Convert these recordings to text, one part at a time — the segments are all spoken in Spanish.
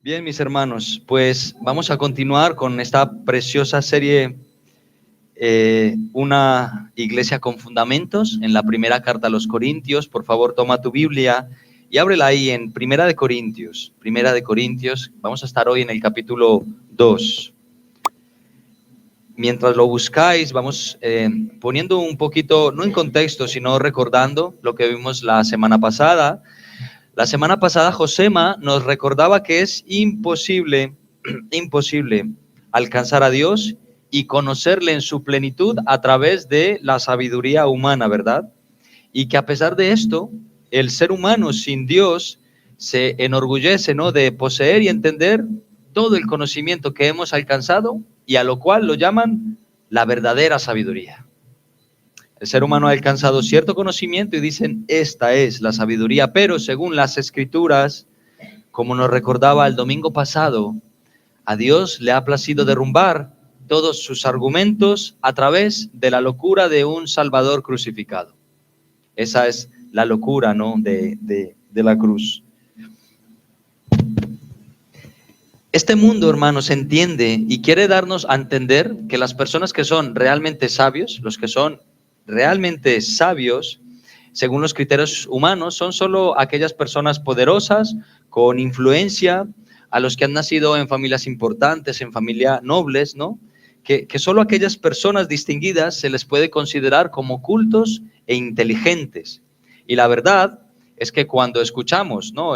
Bien, mis hermanos, pues vamos a continuar con esta preciosa serie, Una iglesia con fundamentos, en la primera carta a los Corintios. Por favor, toma tu Biblia y ábrela ahí en Primera de Corintios. Vamos a estar hoy en el capítulo 2. Mientras lo buscáis, vamos poniendo un poquito, no en contexto, sino recordando lo que vimos la semana pasada. La semana pasada Josema nos recordaba que es imposible alcanzar a Dios y conocerle en su plenitud a través de la sabiduría humana, ¿verdad? Y que a pesar de esto, el ser humano sin Dios se enorgullece, ¿no?, de poseer y entender todo el conocimiento que hemos alcanzado, y a lo cual lo llaman la verdadera sabiduría. El ser humano ha alcanzado cierto conocimiento y dicen, esta es la sabiduría, pero según las Escrituras, como nos recordaba el domingo pasado, a Dios le ha placido derrumbar todos sus argumentos a través de la locura de un Salvador crucificado. Esa es la locura, ¿no?, de la cruz. Este mundo, hermanos, entiende y quiere darnos a entender que las personas que son realmente sabios, los que son realmente sabios, según los criterios humanos, son solo aquellas personas poderosas, con influencia, a los que han nacido en familias importantes, en familias nobles, ¿no? Que solo aquellas personas distinguidas se les puede considerar como cultos e inteligentes. Y la verdad es que cuando escuchamos, ¿no?,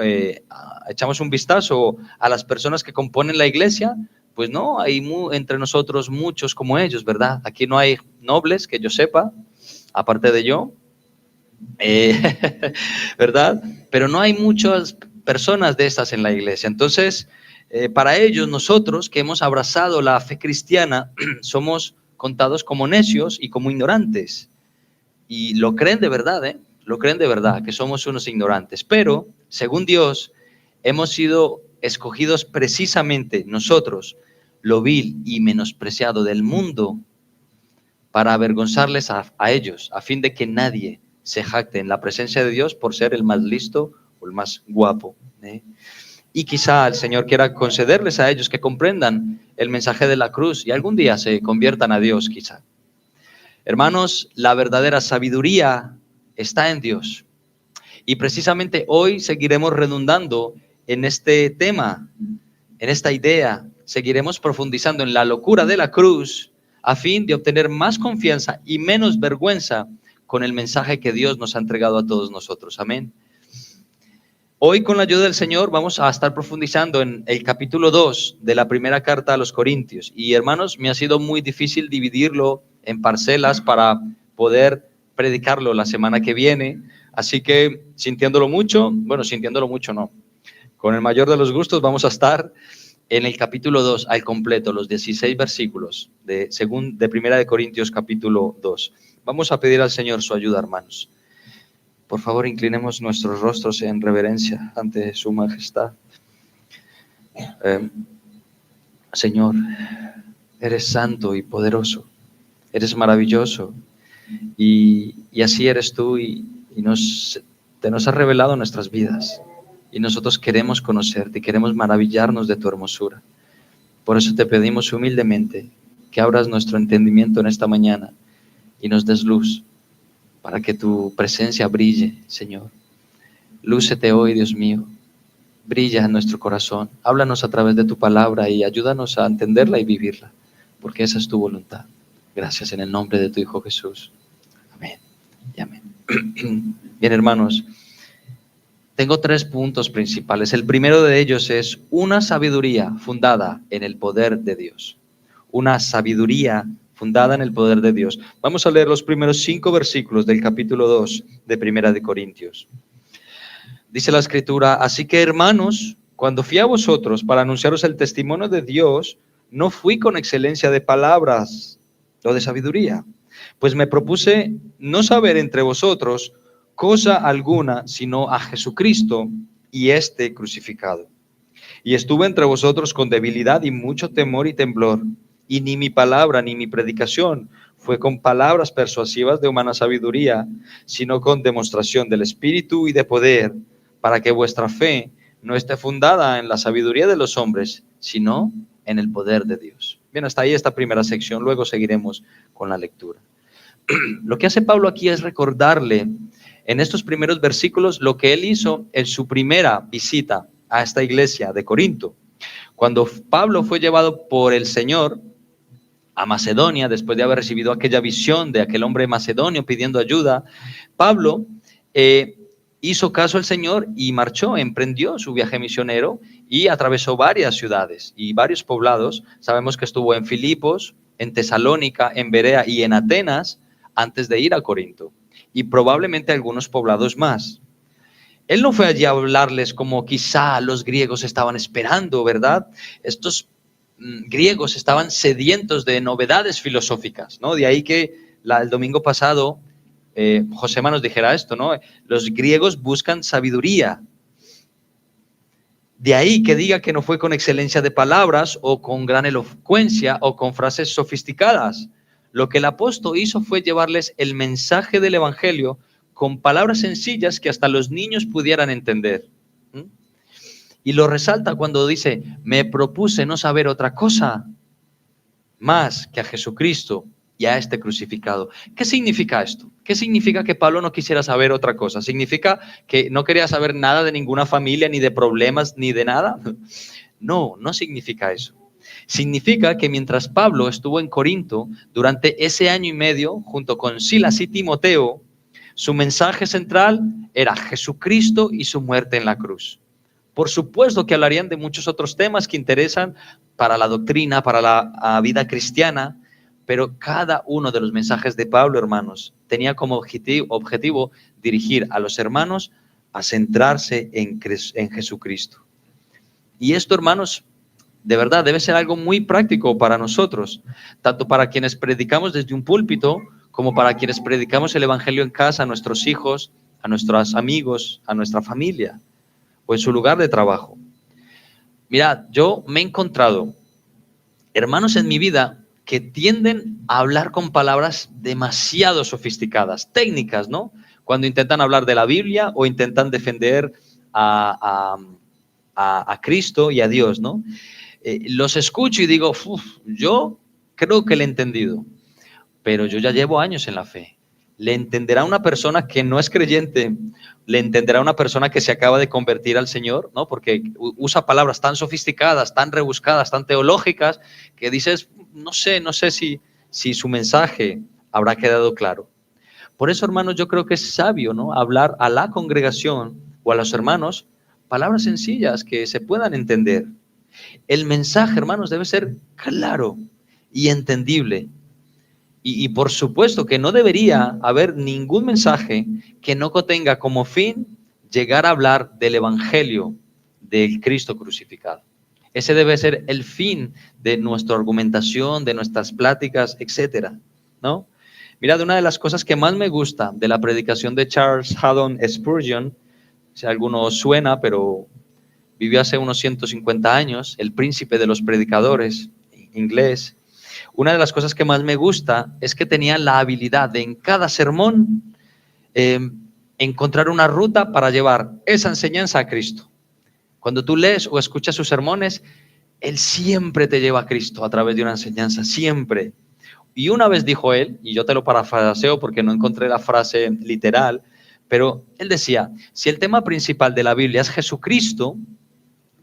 echamos un vistazo a las personas que componen la iglesia, pues no hay entre nosotros muchos como ellos, ¿verdad? Aquí no hay nobles que yo sepa, aparte de yo, ¿verdad? Pero no hay muchas personas de estas en la iglesia. Entonces, para ellos, nosotros que hemos abrazado la fe cristiana, somos contados como necios y como ignorantes. Y lo creen de verdad, lo creen de verdad, que somos unos ignorantes. Pero, según Dios, hemos sido escogidos precisamente nosotros, lo vil y menospreciado del mundo, para avergonzarles a ellos, a fin de que nadie se jacte en la presencia de Dios por ser el más listo o el más guapo. Y quizá el Señor quiera concederles a ellos que comprendan el mensaje de la cruz y algún día se conviertan a Dios, quizá. Hermanos, la verdadera sabiduría está en Dios. Y precisamente hoy seguiremos redundando en este tema, en esta idea. Seguiremos profundizando en la locura de la cruz a fin de obtener más confianza y menos vergüenza con el mensaje que Dios nos ha entregado a todos nosotros. Amén. Hoy, con la ayuda del Señor, vamos a estar profundizando en el capítulo 2 de la primera carta a los Corintios. Y hermanos, me ha sido muy difícil dividirlo en parcelas para poder predicarlo la semana que viene. Así que, sintiéndolo mucho no, con el mayor de los gustos vamos a estar en el capítulo 2 al completo, los 16 versículos de Primera de Corintios capítulo 2. Vamos a pedir al Señor su ayuda, hermanos. Por favor, inclinemos nuestros rostros en reverencia ante su majestad. Señor, eres santo y poderoso, eres maravilloso, y así eres tú, y te nos has revelado en nuestras vidas, y nosotros queremos conocerte y queremos maravillarnos de tu hermosura. Por eso te pedimos humildemente que abras nuestro entendimiento en esta mañana y nos des luz, para que tu presencia brille, Señor. Lúcete hoy, Dios mío, brilla en nuestro corazón, háblanos a través de tu palabra y ayúdanos a entenderla y vivirla, porque esa es tu voluntad. Gracias en el nombre de tu Hijo Jesús. Amén y amén. Bien, hermanos, tengo 3 puntos principales. El primero de ellos es una sabiduría fundada en el poder de Dios. Una sabiduría fundada en el poder de Dios. Vamos a leer los primeros 5 versículos del capítulo 2 de Primera de Corintios. Dice la Escritura: así que, hermanos, cuando fui a vosotros para anunciaros el testimonio de Dios, no fui con excelencia de palabras o de sabiduría, pues me propuse no saber entre vosotros cosa alguna, sino a Jesucristo y este crucificado. Y estuve entre vosotros con debilidad y mucho temor y temblor, y ni mi palabra ni mi predicación fue con palabras persuasivas de humana sabiduría, sino con demostración del Espíritu y de poder, para que vuestra fe no esté fundada en la sabiduría de los hombres, sino en el poder de Dios. Bien, hasta ahí esta primera sección, luego seguiremos con la lectura. Lo que hace Pablo aquí es recordarle en estos primeros versículos lo que él hizo en su primera visita a esta iglesia de Corinto. Cuando Pablo fue llevado por el Señor a Macedonia, después de haber recibido aquella visión de aquel hombre macedonio pidiendo ayuda, Pablo hizo caso al Señor y marchó, emprendió su viaje misionero y atravesó varias ciudades y varios poblados. Sabemos que estuvo en Filipos, en Tesalónica, en Berea y en Atenas antes de ir a Corinto, y probablemente algunos poblados más. Él no fue allí a hablarles como quizá los griegos estaban esperando, ¿verdad? Estos griegos estaban sedientos de novedades filosóficas, ¿no? De ahí que el domingo pasado Josema nos dijera esto, ¿no? Los griegos buscan sabiduría. De ahí que diga que no fue con excelencia de palabras o con gran elocuencia o con frases sofisticadas. Lo que el apóstol hizo fue llevarles el mensaje del evangelio con palabras sencillas que hasta los niños pudieran entender. Y lo resalta cuando dice: me propuse no saber otra cosa más que a Jesucristo y a este crucificado. ¿Qué significa esto? ¿Qué significa que Pablo no quisiera saber otra cosa? ¿Significa que no quería saber nada de ninguna familia, ni de problemas, ni de nada? No, no significa eso. Significa que mientras Pablo estuvo en Corinto durante ese año y medio, junto con Silas y Timoteo, su mensaje central era Jesucristo y su muerte en la cruz. Por supuesto que hablarían de muchos otros temas que interesan para la doctrina, para la vida cristiana, pero cada uno de los mensajes de Pablo, hermanos, tenía como objetivo dirigir a los hermanos a centrarse en Jesucristo. Y esto, hermanos, de verdad debe ser algo muy práctico para nosotros, tanto para quienes predicamos desde un púlpito, como para quienes predicamos el evangelio en casa, a nuestros hijos, a nuestros amigos, a nuestra familia o en su lugar de trabajo. Mirad, yo me he encontrado hermanos en mi vida que tienden a hablar con palabras demasiado sofisticadas, técnicas, ¿no? Cuando intentan hablar de la Biblia o intentan defender a Cristo y a Dios, ¿no? Los escucho y digo, yo creo que le he entendido, pero yo ya llevo años en la fe. ¿Le entenderá una persona que no es creyente? ¿Le entenderá una persona que se acaba de convertir al Señor? ¿No? Porque usa palabras tan sofisticadas, tan rebuscadas, tan teológicas, que dices, no sé si su mensaje habrá quedado claro. Por eso, hermanos, yo creo que es sabio, ¿no?, hablar a la congregación o a los hermanos palabras sencillas que se puedan entender. El mensaje, hermanos, debe ser claro y entendible. Y por supuesto que no debería haber ningún mensaje que no tenga como fin llegar a hablar del evangelio del Cristo crucificado. Ese debe ser el fin de nuestra argumentación, de nuestras pláticas, etcétera, ¿no? Mirad, una de las cosas que más me gusta de la predicación de Charles Haddon Spurgeon, si a alguno suena, pero vivió hace unos 150 años, el príncipe de los predicadores, inglés. Una de las cosas que más me gusta es que tenía la habilidad de en cada sermón encontrar una ruta para llevar esa enseñanza a Cristo. Cuando tú lees o escuchas sus sermones, él siempre te lleva a Cristo a través de una enseñanza, siempre. Y una vez dijo él, y yo te lo parafraseo porque no encontré la frase literal, pero él decía, si el tema principal de la Biblia es Jesucristo,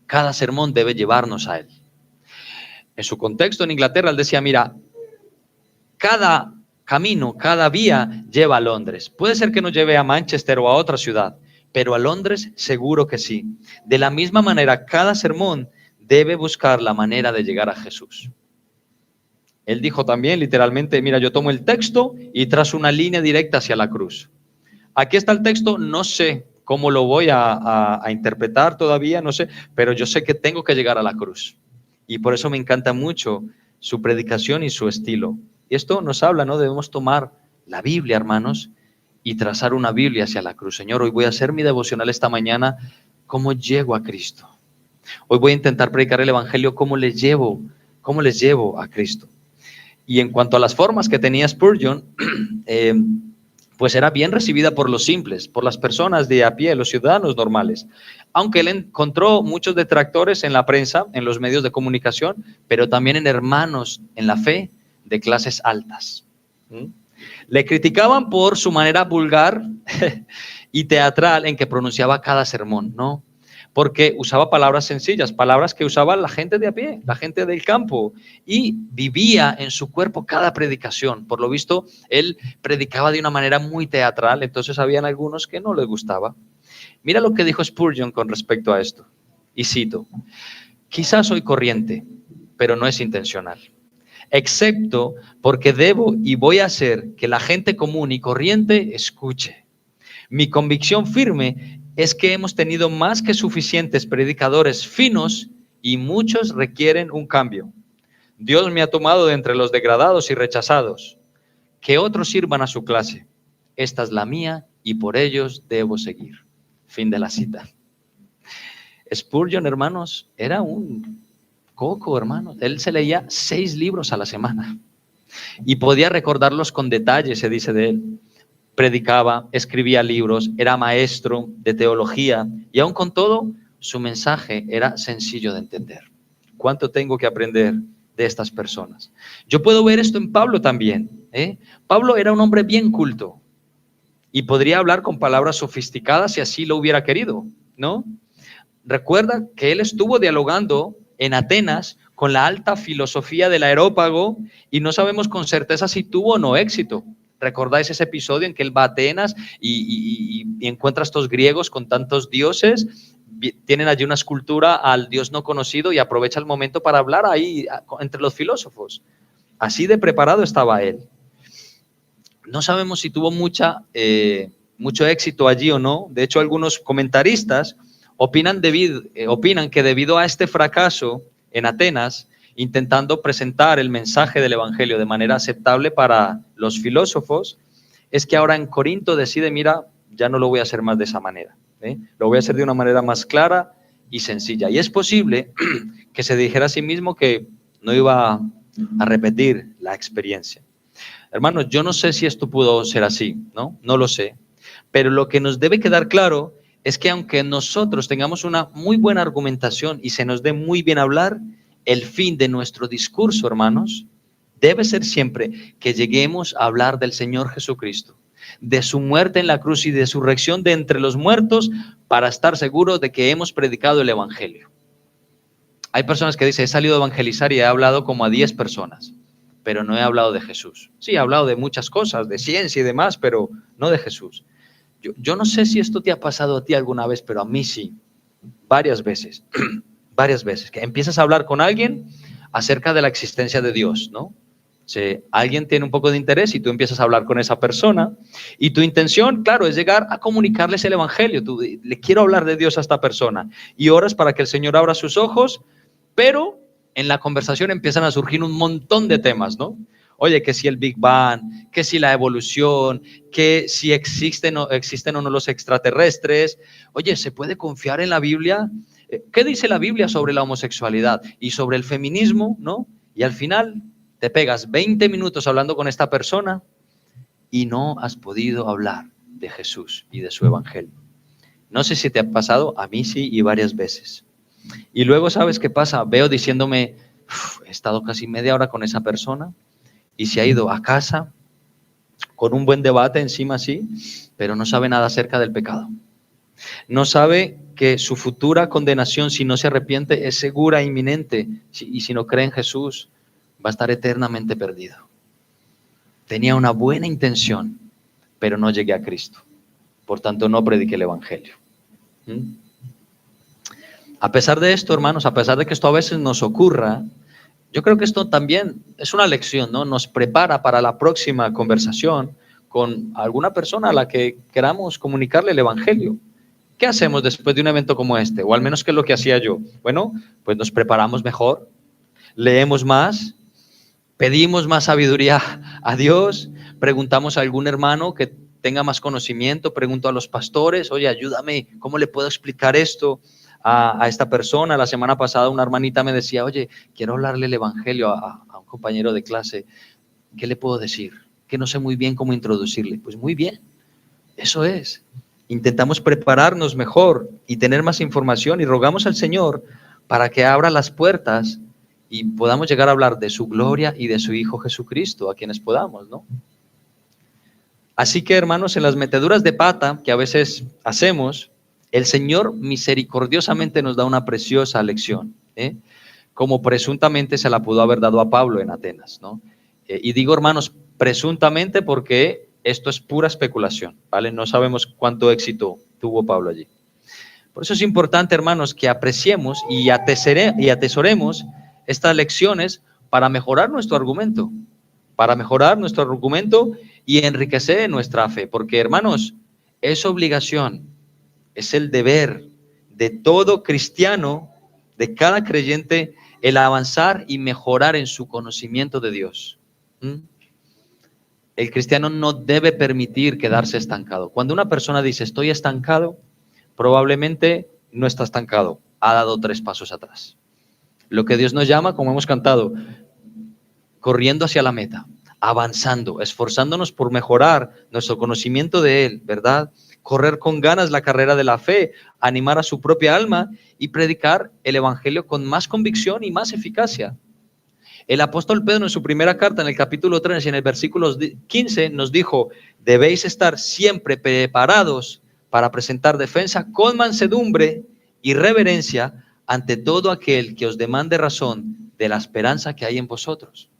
cada sermón debe llevarnos a él. En su contexto en Inglaterra, él decía, mira, cada camino, cada vía lleva a Londres. Puede ser que no lleve a Manchester o a otra ciudad, pero a Londres seguro que sí. De la misma manera, cada sermón debe buscar la manera de llegar a Jesús. Él dijo también literalmente, mira, yo tomo el texto y trazo una línea directa hacia la cruz. Aquí está el texto, no sé cómo lo voy a interpretar todavía, no sé, pero yo sé que tengo que llegar a la cruz. Y por eso me encanta mucho su predicación y su estilo. Y esto nos habla, ¿no? Debemos tomar la Biblia, hermanos, y trazar una Biblia hacia la cruz. Señor, hoy voy a hacer mi devocional esta mañana, ¿cómo llego a Cristo? Hoy voy a intentar predicar el Evangelio, ¿cómo les llevo a Cristo? Y en cuanto a las formas que tenía Spurgeon, pues era bien recibida por los simples, por las personas de a pie, los ciudadanos normales. Aunque él encontró muchos detractores en la prensa, en los medios de comunicación, pero también en hermanos en la fe de clases altas. Le criticaban por su manera vulgar y teatral en que pronunciaba cada sermón, ¿no? Porque usaba palabras sencillas, palabras que usaba la gente de a pie, la gente del campo, y vivía en su cuerpo cada predicación. Por lo visto, él predicaba de una manera muy teatral, entonces habían algunos que no les gustaba. Mira lo que dijo Spurgeon con respecto a esto, y cito: quizás soy corriente, pero no es intencional, excepto porque debo y voy a hacer que la gente común y corriente escuche. Mi convicción firme es que hemos tenido más que suficientes predicadores finos y muchos requieren un cambio. Dios me ha tomado de entre los degradados y rechazados. Que otros sirvan a su clase. Esta es la mía y por ellos debo seguir. Fin de la cita. Spurgeon, hermanos, era un coco, hermanos. Él se leía 6 libros a la semana y podía recordarlos con detalle, se dice de él. Predicaba, escribía libros, era maestro de teología y aun con todo, su mensaje era sencillo de entender. ¿Cuánto tengo que aprender de estas personas? Yo puedo ver esto en Pablo también. Pablo era un hombre bien culto y podría hablar con palabras sofisticadas si así lo hubiera querido, ¿no? Recuerda que él estuvo dialogando en Atenas con la alta filosofía del Areópago y no sabemos con certeza si tuvo o no éxito. ¿Recordáis ese episodio en que él va a Atenas y encuentra a estos griegos con tantos dioses? Tienen allí una escultura al dios no conocido y aprovecha el momento para hablar ahí entre los filósofos. Así de preparado estaba él. No sabemos si tuvo mucho éxito allí o no. De hecho, algunos comentaristas opinan que debido a este fracaso en Atenas, intentando presentar el mensaje del Evangelio de manera aceptable para los filósofos, es que ahora en Corinto decide, mira, ya no lo voy a hacer más de esa manera, lo voy a hacer de una manera más clara y sencilla. Y es posible que se dijera a sí mismo que no iba a repetir la experiencia. Hermanos, yo no sé si esto pudo ser así, ¿no? No lo sé. Pero lo que nos debe quedar claro es que aunque nosotros tengamos una muy buena argumentación y se nos dé muy bien hablar, el fin de nuestro discurso, hermanos, debe ser siempre que lleguemos a hablar del Señor Jesucristo, de su muerte en la cruz y de su resurrección de entre los muertos, para estar seguros de que hemos predicado el Evangelio. Hay personas que dicen, he salido a evangelizar y he hablado como a 10 personas, pero no he hablado de Jesús. Sí, he hablado de muchas cosas, de ciencia y demás, pero no de Jesús. Yo no sé si esto te ha pasado a ti alguna vez, pero a mí sí, varias veces, que empiezas a hablar con alguien acerca de la existencia de Dios, ¿no? Si alguien tiene un poco de interés y tú empiezas a hablar con esa persona y tu intención, claro, es llegar a comunicarles el Evangelio. Tú le quiero hablar de Dios a esta persona y oras para que el Señor abra sus ojos, pero en la conversación empiezan a surgir un montón de temas, ¿no? Oye, que si el Big Bang, que si la evolución, que si existen o no los extraterrestres. Oye, ¿se puede confiar en la Biblia? ¿Qué dice la Biblia sobre la homosexualidad y sobre el feminismo, no? Y al final te pegas 20 minutos hablando con esta persona y no has podido hablar de Jesús y de su Evangelio. No sé si te ha pasado, a mí sí, y varias veces. Y luego, ¿sabes qué pasa? Veo diciéndome, he estado casi media hora con esa persona y se ha ido a casa con un buen debate encima, sí, pero no sabe nada acerca del pecado. No sabe que su futura condenación, si no se arrepiente, es segura e inminente. Y si no cree en Jesús, va a estar eternamente perdido. Tenía una buena intención, pero no llegué a Cristo. Por tanto, no prediqué el Evangelio. A pesar de esto, hermanos, a pesar de que esto a veces nos ocurra, Yo creo que esto también es una lección, ¿no? Nos prepara para la próxima conversación con alguna persona a la que queramos comunicarle el Evangelio. ¿Qué hacemos después de un evento como este? O al menos, ¿qué es lo que hacía yo? Bueno, pues nos preparamos mejor, leemos más, pedimos más sabiduría a Dios, preguntamos a algún hermano que tenga más conocimiento, pregunto a los pastores, oye, ayúdame, ¿cómo le puedo explicar esto a esta persona? La semana pasada una hermanita me decía, oye, quiero hablarle el Evangelio a un compañero de clase, ¿qué le puedo decir? Que no sé muy bien cómo introducirle. Pues muy bien, eso es. Intentamos prepararnos mejor y tener más información y rogamos al Señor para que abra las puertas y podamos llegar a hablar de su gloria y de su Hijo Jesucristo, a quienes podamos, ¿no? Así que, hermanos, en las meteduras de pata que a veces hacemos, el Señor misericordiosamente nos da una preciosa lección, ¿eh? Como presuntamente se la pudo haber dado a Pablo en Atenas, ¿no? Y digo, hermanos, presuntamente porque esto es pura especulación, ¿vale? No sabemos cuánto éxito tuvo Pablo allí. Por eso es importante, hermanos, que apreciemos y atesoremos estas lecciones para mejorar nuestro argumento, y enriquecer nuestra fe, porque, hermanos, es obligación, es el deber de todo cristiano, de cada creyente, el avanzar y mejorar en su conocimiento de Dios. El cristiano no debe permitir quedarse estancado. Cuando una persona dice estoy estancado, probablemente no está estancado, ha dado 3 pasos atrás. Lo que Dios nos llama, como hemos cantado, corriendo hacia la meta, avanzando, esforzándonos por mejorar nuestro conocimiento de Él, ¿verdad? Correr con ganas la carrera de la fe, animar a su propia alma y predicar el Evangelio con más convicción y más eficacia. El apóstol Pedro en su primera carta, en el capítulo 3 y en el versículo 15, nos dijo, debéis estar siempre preparados para presentar defensa con mansedumbre y reverencia ante todo aquel que os demande razón de la esperanza que hay en vosotros.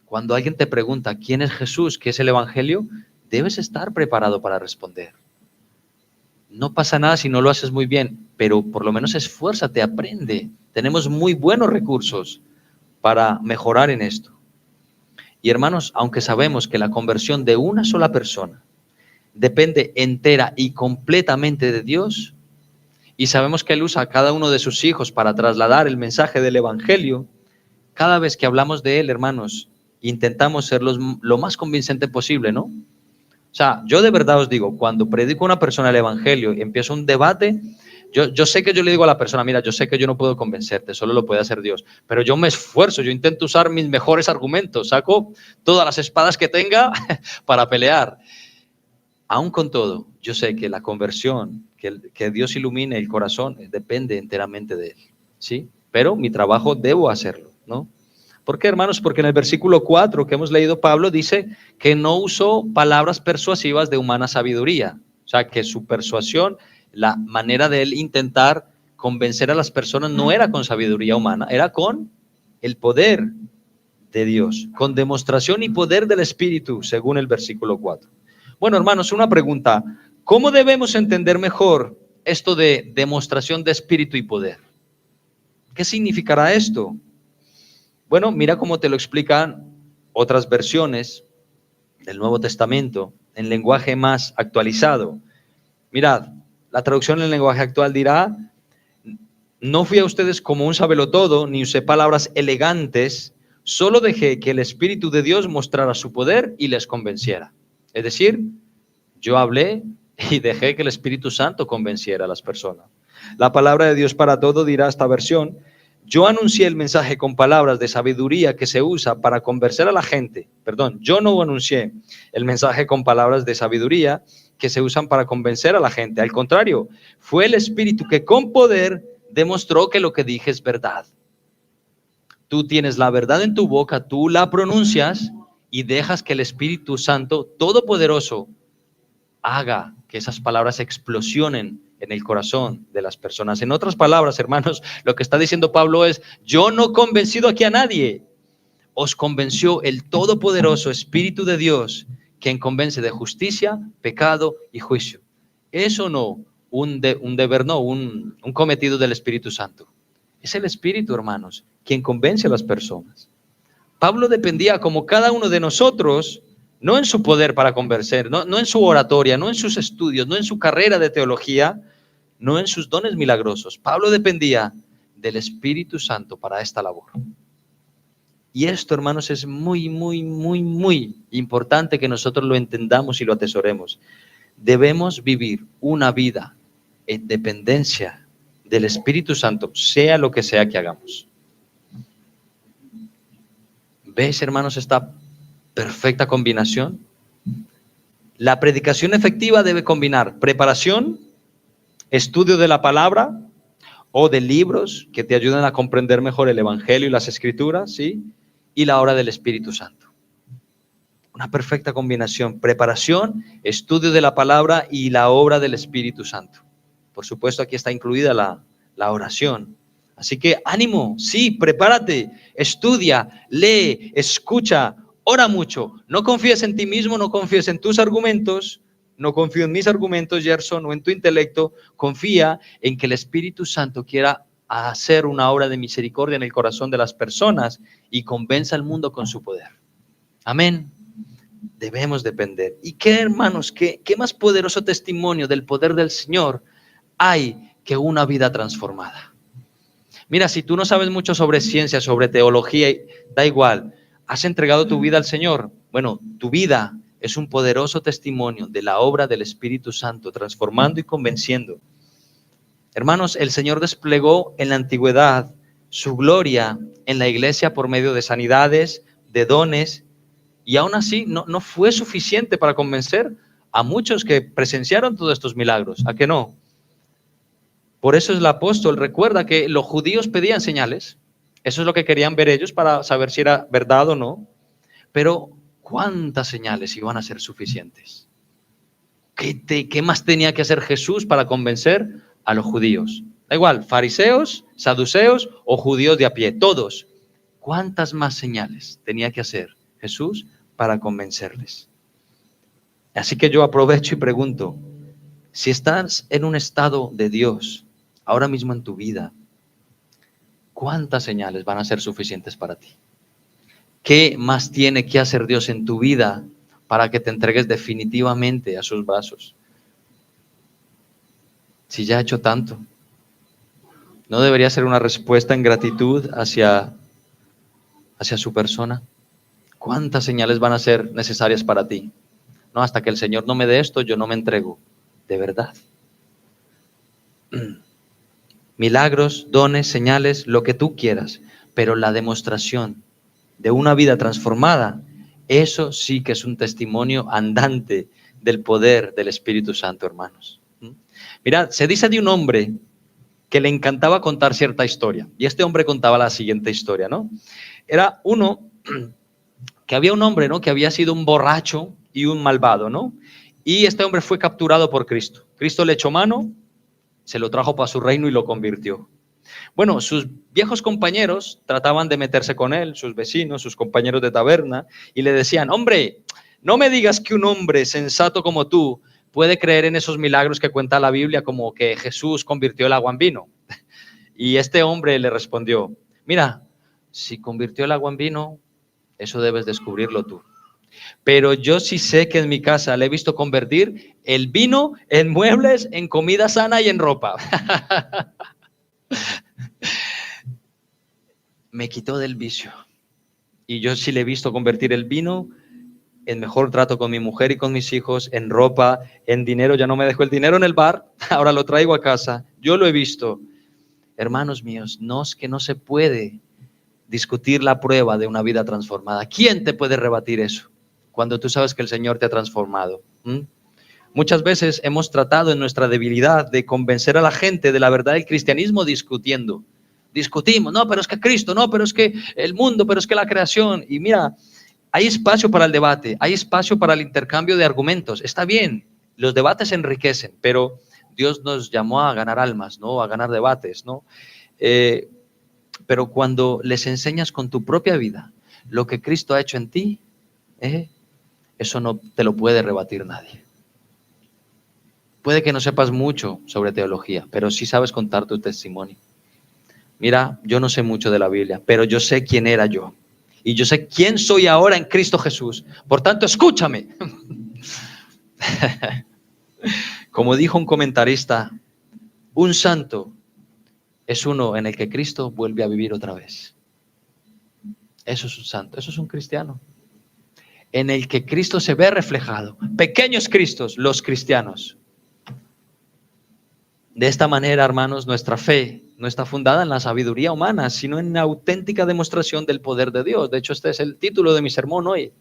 Cuando alguien te pregunta quién es Jesús, qué es el Evangelio, debes estar preparado para responder. No pasa nada si no lo haces muy bien, pero por lo menos esfuérzate, aprende. Tenemos muy buenos recursos para mejorar en esto. Y hermanos, aunque sabemos que la conversión de una sola persona depende entera y completamente de Dios, y sabemos que Él usa a cada uno de sus hijos para trasladar el mensaje del Evangelio, cada vez que hablamos de Él, hermanos, intentamos ser lo más convincente posible, ¿no? O sea, yo de verdad os digo, cuando predico a una persona el Evangelio y empiezo un debate, yo sé que yo le digo a la persona, mira, yo sé que yo no puedo convencerte, solo lo puede hacer Dios, pero yo me esfuerzo, yo intento usar mis mejores argumentos, saco todas las espadas que tenga para pelear. Aún con todo, yo sé que la conversión, que Dios ilumine el corazón, depende enteramente de Él, ¿sí? Pero mi trabajo debo hacerlo, ¿no? ¿Por qué, hermanos? Porque en el versículo 4 que hemos leído, Pablo dice que no usó palabras persuasivas de humana sabiduría. O sea, que su persuasión, la manera de él intentar convencer a las personas no era con sabiduría humana, era con el poder de Dios, con demostración y poder del Espíritu, según el versículo 4. Bueno, hermanos, una pregunta. ¿Cómo debemos entender mejor esto de demostración de Espíritu y poder? ¿Qué significará esto? Bueno, mira cómo te lo explican otras versiones del Nuevo Testamento en lenguaje más actualizado. Mirad, la traducción en lenguaje actual dirá, no fui a ustedes como un sabelotodo, ni usé palabras elegantes, solo dejé que el Espíritu de Dios mostrara su poder y les convenciera. Es decir, yo hablé y dejé que el Espíritu Santo convenciera a las personas. La palabra de Dios para todo dirá esta versión, yo anuncié el mensaje con palabras de sabiduría que se usa para convencer a la gente. Perdón, yo no anuncié el mensaje con palabras de sabiduría que se usan para convencer a la gente. Al contrario, fue el Espíritu que con poder demostró que lo que dije es verdad. Tú tienes la verdad en tu boca, tú la pronuncias y dejas que el Espíritu Santo Todopoderoso haga que esas palabras explosionen en el corazón de las personas. En otras palabras, hermanos, lo que está diciendo Pablo es, yo no he convencido aquí a nadie, os convenció el todopoderoso Espíritu de Dios, quien convence de justicia, pecado y juicio. Eso no, un deber, no, un cometido del Espíritu Santo. Es el Espíritu, hermanos, quien convence a las personas. Pablo dependía, como cada uno de nosotros, no en su poder para convencer, no en su oratoria, no en sus estudios, no en su carrera de teología, no en sus dones milagrosos. Pablo dependía del Espíritu Santo para esta labor. Y esto, hermanos, es muy, muy, muy, muy importante que nosotros lo entendamos y lo atesoremos. Debemos vivir una vida en dependencia del Espíritu Santo, sea lo que sea que hagamos. ¿Ves, hermanos, esta perfecta combinación? La predicación efectiva debe combinar preparación, estudio de la palabra o de libros que te ayuden a comprender mejor el Evangelio y las Escrituras, ¿sí? Y la obra del Espíritu Santo. Una perfecta combinación, preparación, estudio de la palabra y la obra del Espíritu Santo. Por supuesto, aquí está incluida la oración. Así que ánimo, sí, prepárate, estudia, lee, escucha, ora mucho. No confíes en ti mismo, no confíes en tus argumentos, no confío en mis argumentos, Gerson, o en tu intelecto. Confía en que el Espíritu Santo quiera hacer una obra de misericordia en el corazón de las personas y convenza al mundo con su poder. Amén. Debemos depender. ¿Y qué, hermanos, qué más poderoso testimonio del poder del Señor hay que una vida transformada? Mira, si tú no sabes mucho sobre ciencia, sobre teología, da igual, has entregado tu vida al Señor. Bueno, tu vida es un poderoso testimonio de la obra del Espíritu Santo, transformando y convenciendo. Hermanos, el Señor desplegó en la antigüedad su gloria en la iglesia por medio de sanidades, de dones, y aún así no fue suficiente para convencer a muchos que presenciaron todos estos milagros. ¿A qué no? Por eso el apóstol recuerda que los judíos pedían señales. Eso es lo que querían ver ellos para saber si era verdad o no. Pero ¿cuántas señales iban a ser suficientes? ¿Qué más tenía que hacer Jesús para convencer a los judíos? Da igual, fariseos, saduceos o judíos de a pie, todos. ¿Cuántas más señales tenía que hacer Jesús para convencerles? Así que yo aprovecho y pregunto, si estás en un estado de Dios, ahora mismo en tu vida, ¿cuántas señales van a ser suficientes para ti? ¿Qué más tiene que hacer Dios en tu vida para que te entregues definitivamente a sus brazos? Si ya ha hecho tanto, ¿no debería ser una respuesta en gratitud hacia su persona? ¿Cuántas señales van a ser necesarias para ti? No, hasta que el Señor no me dé esto, yo no me entrego. De verdad. Milagros, dones, señales, lo que tú quieras, pero la demostración de una vida transformada, eso sí que es un testimonio andante del poder del Espíritu Santo, hermanos. Mirad, se dice de un hombre que le encantaba contar cierta historia, y este hombre contaba la siguiente historia, ¿no? Era que había un hombre, ¿no?, que había sido un borracho y un malvado, ¿no? Y este hombre fue capturado por Cristo. Cristo le echó mano, se lo trajo para su reino y lo convirtió. Bueno, sus viejos compañeros trataban de meterse con él, sus vecinos, sus compañeros de taberna, y le decían, hombre, no me digas que un hombre sensato como tú puede creer en esos milagros que cuenta la Biblia, como que Jesús convirtió el agua en vino. Y este hombre le respondió, mira, si convirtió el agua en vino, eso debes descubrirlo tú. Pero yo sí sé que en mi casa le he visto convertir el vino en muebles, en comida sana y en ropa. Me quitó del vicio. Y yo sí le he visto convertir el vino en mejor trato con mi mujer y con mis hijos, en ropa, en dinero. Ya no me dejó el dinero en el bar, ahora lo traigo a casa. Yo lo he visto. Hermanos míos, no es que no se puede discutir la prueba de una vida transformada. ¿Quién te puede rebatir eso cuando tú sabes que el Señor te ha transformado? Muchas veces hemos tratado en nuestra debilidad de convencer a la gente de la verdad del cristianismo discutiendo. Discutimos, no, pero es que Cristo, no, pero es que el mundo, pero es que la creación. Y mira, hay espacio para el debate, hay espacio para el intercambio de argumentos. Está bien, los debates enriquecen, pero Dios nos llamó a ganar almas, ¿no? A ganar debates, ¿no? Pero cuando les enseñas con tu propia vida lo que Cristo ha hecho en ti, eso no te lo puede rebatir nadie. Puede que no sepas mucho sobre teología, pero sí sabes contar tu testimonio. Mira, yo no sé mucho de la Biblia, pero yo sé quién era yo. Y yo sé quién soy ahora en Cristo Jesús. Por tanto, escúchame. Como dijo un comentarista, un santo es uno en el que Cristo vuelve a vivir otra vez. Eso es un santo, eso es un cristiano. En el que Cristo se ve reflejado. Pequeños Cristos, los cristianos. De esta manera, hermanos, nuestra fe no está fundada en la sabiduría humana, sino en la auténtica demostración del poder de Dios. De hecho, este es el título de mi sermón hoy,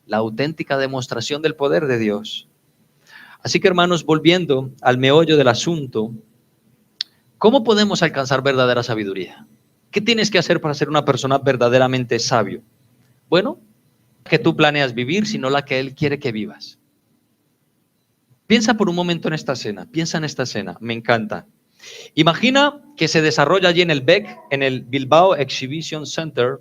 la auténtica demostración del poder de Dios. Así que, hermanos, volviendo al meollo del asunto, ¿cómo podemos alcanzar verdadera sabiduría? ¿Qué tienes que hacer para ser una persona verdaderamente sabio? Bueno, que tú planeas vivir, sino la que Él quiere que vivas. Piensa por un momento en esta escena, piensa en esta escena, me encanta. Imagina que se desarrolla allí en el BEC, en el Bilbao Exhibition Center,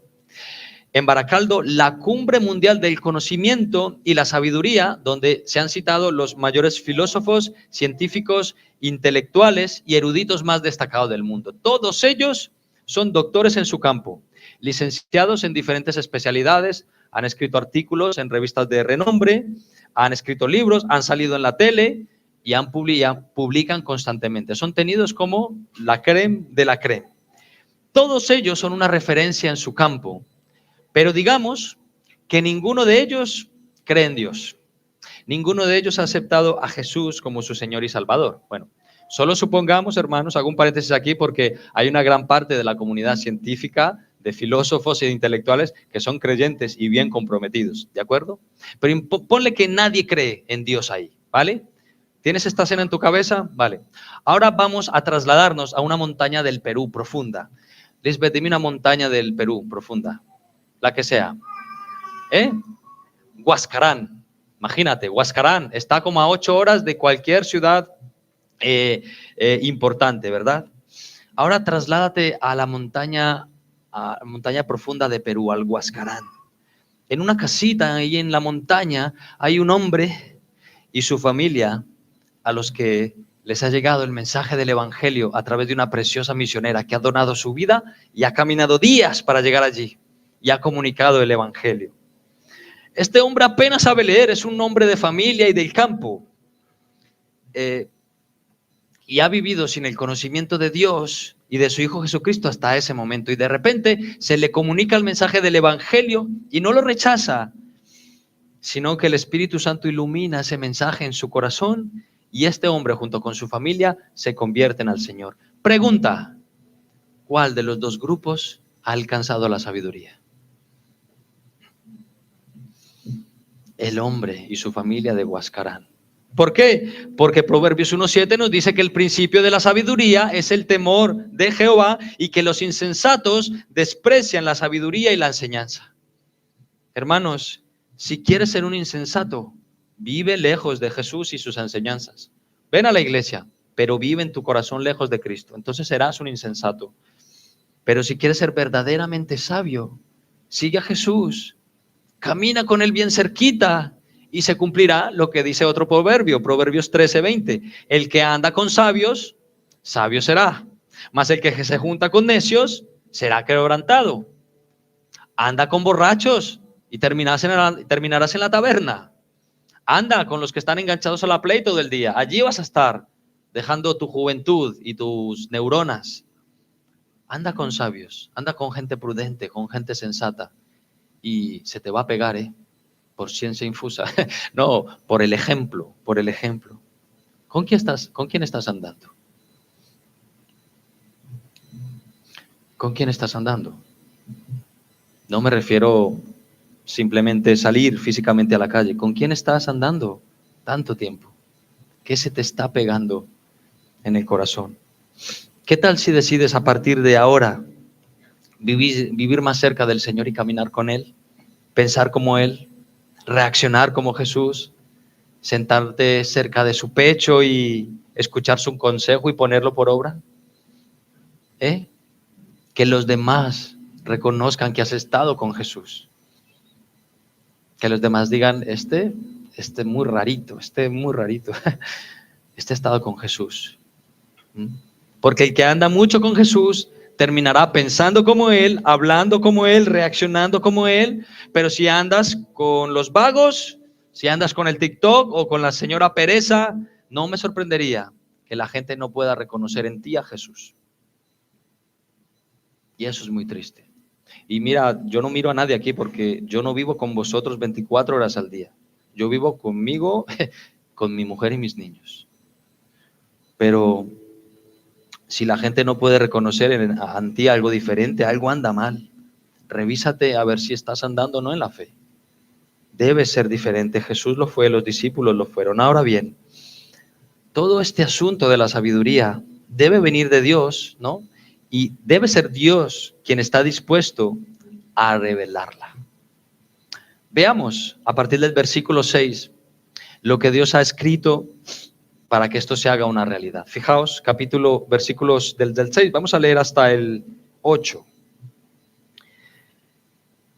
en Baracaldo, la cumbre mundial del conocimiento y la sabiduría, donde se han citado los mayores filósofos, científicos, intelectuales y eruditos más destacados del mundo. Todos ellos son doctores en su campo, licenciados en diferentes especialidades, han escrito artículos en revistas de renombre, han escrito libros, han salido en la tele y publican constantemente. Son tenidos como la crème de la crème. Todos ellos son una referencia en su campo, pero digamos que ninguno de ellos cree en Dios. Ninguno de ellos ha aceptado a Jesús como su Señor y Salvador. Bueno, solo supongamos, hermanos, hago un paréntesis aquí porque hay una gran parte de la comunidad científica, de filósofos y de intelectuales que son creyentes y bien comprometidos, ¿de acuerdo? Pero ponle que nadie cree en Dios ahí, ¿vale? ¿Tienes esta escena en tu cabeza? Vale. Ahora vamos a trasladarnos a una montaña del Perú profunda. Lisbeth, dime una montaña del Perú profunda, la que sea. Huascarán. Imagínate, Huascarán está como a 8 horas de cualquier ciudad importante, ¿verdad? Ahora trasládate a la montaña profunda de Perú, al Huascarán. En una casita ahí en la montaña hay un hombre y su familia a los que les ha llegado el mensaje del Evangelio a través de una preciosa misionera que ha donado su vida y ha caminado días para llegar allí y ha comunicado el Evangelio. Este hombre apenas sabe leer, es un hombre de familia y del campo. Y ha vivido sin el conocimiento de Dios y de su Hijo Jesucristo hasta ese momento. Y de repente se le comunica el mensaje del Evangelio y no lo rechaza, sino que el Espíritu Santo ilumina ese mensaje en su corazón y este hombre junto con su familia se convierten al Señor. Pregunta, ¿cuál de los dos grupos ha alcanzado la sabiduría? El hombre y su familia de Huascarán. ¿Por qué? Porque Proverbios 1:7 nos dice que el principio de la sabiduría es el temor de Jehová y que los insensatos desprecian la sabiduría y la enseñanza. Hermanos, si quieres ser un insensato, vive lejos de Jesús y sus enseñanzas. Ven a la iglesia, pero vive en tu corazón lejos de Cristo. Entonces serás un insensato. Pero si quieres ser verdaderamente sabio, sigue a Jesús, camina con él bien cerquita y se cumplirá lo que dice otro proverbio, Proverbios 13:20. El que anda con sabios, sabio será. Mas el que se junta con necios, será quebrantado. Anda con borrachos y terminarás en la taberna. Anda con los que están enganchados a la play todo el día. Allí vas a estar, dejando tu juventud y tus neuronas. Anda con sabios, anda con gente prudente, con gente sensata. Y se te va a pegar, por ciencia infusa. No, por el ejemplo, por el ejemplo. ¿Con quién estás andando? ¿Con quién estás andando? No me refiero simplemente salir físicamente a la calle. ¿Con quién estás andando tanto tiempo? ¿Qué se te está pegando en el corazón? ¿Qué tal si decides a partir de ahora vivir más cerca del Señor y caminar con Él? Pensar como Él, reaccionar como Jesús, sentarte cerca de su pecho y escuchar su consejo y ponerlo por obra. Que los demás reconozcan que has estado con Jesús. Que los demás digan, este muy rarito, este ha estado con Jesús. Porque el que anda mucho con Jesús terminará pensando como él, hablando como él, reaccionando como él, pero si andas con los vagos, si andas con el TikTok o con la señora pereza, no me sorprendería que la gente no pueda reconocer en ti a Jesús. Y eso es muy triste. Y mira, yo no miro a nadie aquí porque yo no vivo con vosotros 24 horas al día. Yo vivo conmigo, con mi mujer y mis niños. Pero si la gente no puede reconocer en ti algo diferente, algo anda mal. Revísate a ver si estás andando o no en la fe. Debe ser diferente. Jesús lo fue, los discípulos lo fueron. Ahora bien, todo este asunto de la sabiduría debe venir de Dios, ¿no? Y debe ser Dios quien está dispuesto a revelarla. Veamos a partir del versículo 6 lo que Dios ha escrito para que esto se haga una realidad. Fijaos, versículos del 6, vamos a leer hasta el 8.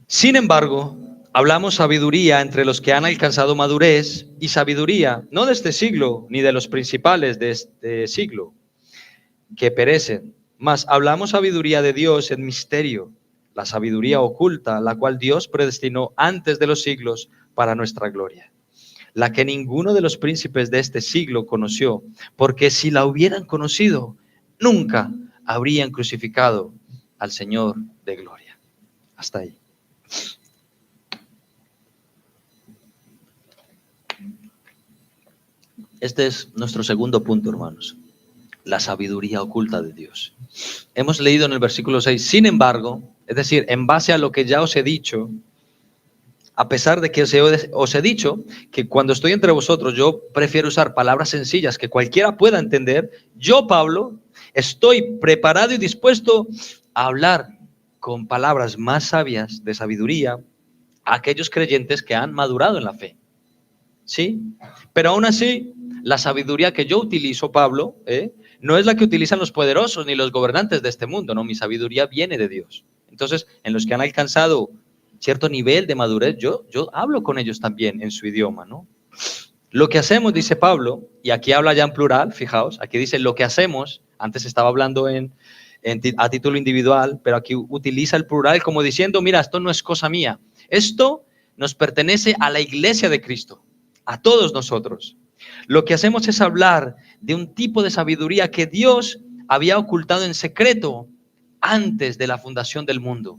Sin embargo, hablamos sabiduría entre los que han alcanzado madurez, y sabiduría no de este siglo, ni de los principales de este siglo, que perecen, mas hablamos sabiduría de Dios en misterio, la sabiduría oculta, la cual Dios predestinó antes de los siglos para nuestra gloria, la que ninguno de los príncipes de este siglo conoció, porque si la hubieran conocido, nunca habrían crucificado al Señor de gloria. Hasta ahí. Este es nuestro segundo punto, hermanos. La sabiduría oculta de Dios. Hemos leído en el versículo 6, sin embargo, es decir, en base a lo que ya os he dicho, a pesar de que os he dicho que cuando estoy entre vosotros yo prefiero usar palabras sencillas que cualquiera pueda entender, yo, Pablo, estoy preparado y dispuesto a hablar con palabras más sabias de sabiduría a aquellos creyentes que han madurado en la fe. ¿Sí? Pero aún así, la sabiduría que yo utilizo, Pablo, no es la que utilizan los poderosos ni los gobernantes de este mundo, no, mi sabiduría viene de Dios. Entonces, en los que han alcanzado cierto nivel de madurez, yo hablo con ellos también en su idioma, ¿no? Lo que hacemos, dice Pablo, y aquí habla ya en plural, fijaos, aquí dice lo que hacemos, antes estaba hablando a título individual, pero aquí utiliza el plural como diciendo, mira, esto no es cosa mía, esto nos pertenece a la iglesia de Cristo, a todos nosotros. Lo que hacemos es hablar de un tipo de sabiduría que Dios había ocultado en secreto antes de la fundación del mundo.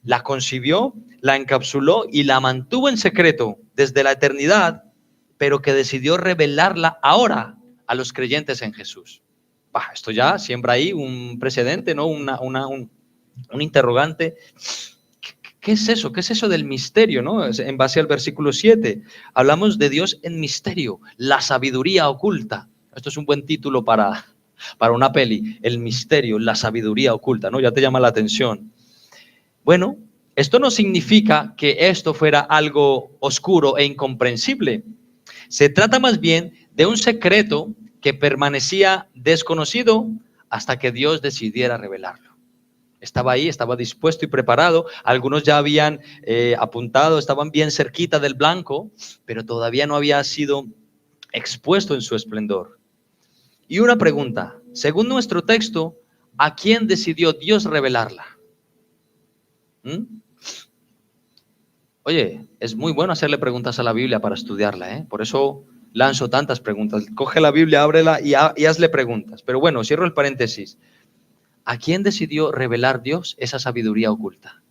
La concibió, la encapsuló y la mantuvo en secreto desde la eternidad, pero que decidió revelarla ahora a los creyentes en Jesús. Esto ya siembra ahí un precedente, ¿no? Un interrogante. ¿Qué es eso? ¿Qué es eso del misterio, no? En base al versículo 7, hablamos de Dios en misterio, la sabiduría oculta. Esto es un buen título para una peli, el misterio, la sabiduría oculta, ¿no? Ya te llama la atención. Bueno, esto no significa que esto fuera algo oscuro e incomprensible. Se trata más bien de un secreto que permanecía desconocido hasta que Dios decidiera revelarlo. Estaba ahí, estaba dispuesto y preparado. Algunos ya habían apuntado, estaban bien cerquita del blanco, pero todavía no había sido expuesto en su esplendor. Y una pregunta, según nuestro texto, ¿a quién decidió Dios revelarla? Oye, es muy bueno hacerle preguntas a la Biblia para estudiarla, Por eso lanzo tantas preguntas. Coge la Biblia, ábrela y hazle preguntas. Pero bueno, cierro el paréntesis. ¿A quién decidió revelar Dios esa sabiduría oculta?